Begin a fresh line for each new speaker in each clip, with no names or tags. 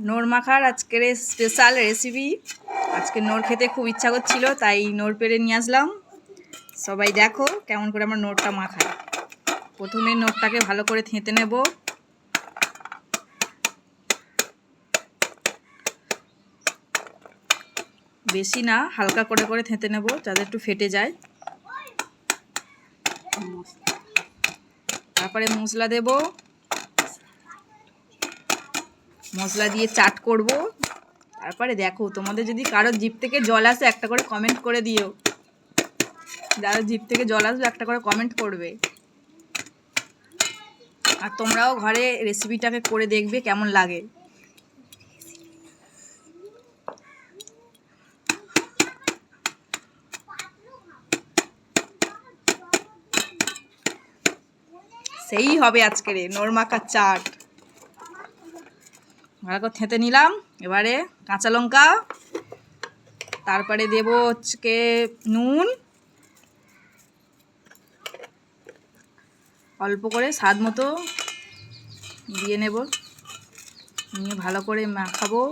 নোর মাখার আজকের special recipe. আজকে নোর খেতে খুব ইচ্ছা করছিল, তাই নোর পেড়ে নিয়ে আসলাম। সবাই দেখো কেমন করে আমার নোরটা মাখায়। প্রথমে নোরটাকে ভালো করে থেঁতে নেব। বেশি না, হালকা করে করে থেঁতে নেব যাতে একটু ফেটে যায়। তারপরে মশলা দেব, মশলা দিয়ে চাট করব। তারপরে দেখো, তোমাদের যদি কারোর জিভ থেকে জল আসে একটা করে কমেন্ট করে দিও। যারা জিভ থেকে জল আসবে একটা করে কমেন্ট করবে। আর তোমরাও ঘরে রেসিপিটাকে করে দেখবে কেমন লাগে। সেই হবে আজকের নোর মাখার চাট। ভালো করে থেঁতে নিলাম। এবারে কাঁচা লঙ্কা, তারপরে দেব হচ্ছে নুন, অল্প করে স্বাদ মতো দিয়ে নেব, নিয়ে ভালো করে মাখাবো।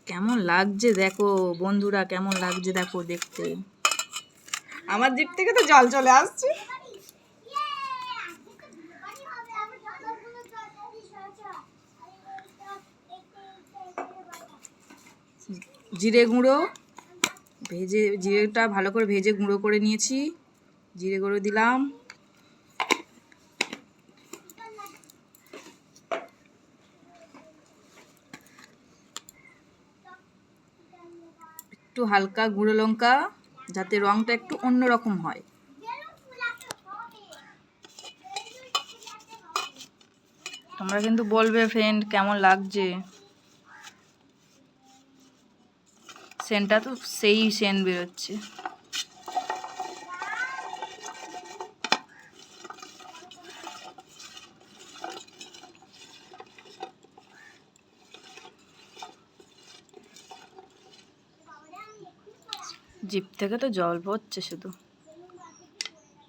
কেমন লাগছে দেখো বন্ধুরা, কেমন লাগছে দেখো দেখতে। আমার জিভ থেকে তো জল চলে আসছে। জিরে গুঁড়ো ভেজে, জিরেটা ভালো করে ভেজে গুঁড়ো করে নিয়েছি, জিরে গুঁড়ো দিলাম। একটু হালকা গুঁড়ো লঙ্কা, যাতে রঙটা একটু অন্যরকম হয়। তোমরা কিন্তু বলবে ফ্রেন্ড কেমন লাগছে। সেন্টটা তো সেই সেন্ট বেরোচ্ছে। জিভ থেকে তো জল পড়ছে শুধু।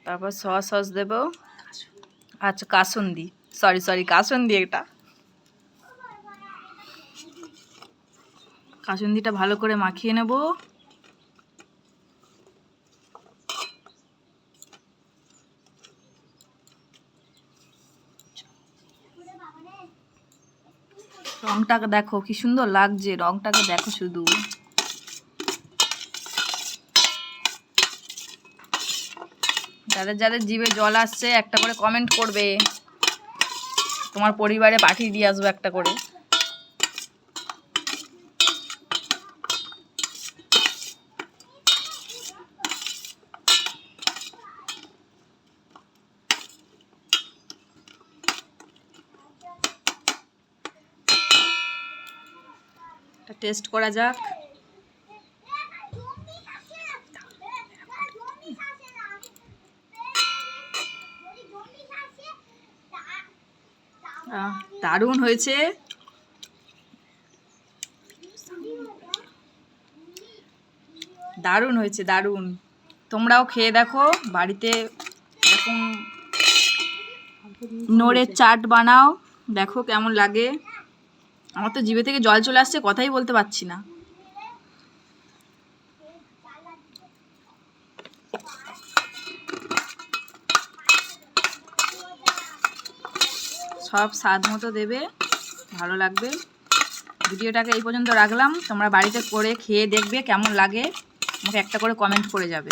তারপর সস দেব। আচ্ছা কাসুন্দি, সরি কাসুন্দি, এটা কাসুন্দিটা ভালো করে মাখিয়ে নেব। রংটাকে দেখো কি সুন্দর লাগছে, রংটাকে দেখো শুধু। যাদের যাদের জিভে জল আসছে একটা করে কমেন্ট করবে, তোমার পরিবারে পাঠিয়ে দিয়ে আসবো একটা করে। টেস্ট করা যাক। দারুণ হয়েছে, দারুণ হয়েছে, দারুণ। তোমরাও খেয়ে দেখো বাড়িতে, এরকম নোরের চাট বানাও, দেখো কেমন লাগে। আমার তো জিভে থেকে জল চলে আসছে, কথাই বলতে পারছি না। সব স্বাদ মতো দেবে, ভালো লাগবে। ভিডিওটাকে এই পর্যন্ত রাখলাম, তোমরা বাড়িতে করে খেয়ে দেখবে কেমন লাগে, আমাকে একটা করে কমেন্ট করে যাবে।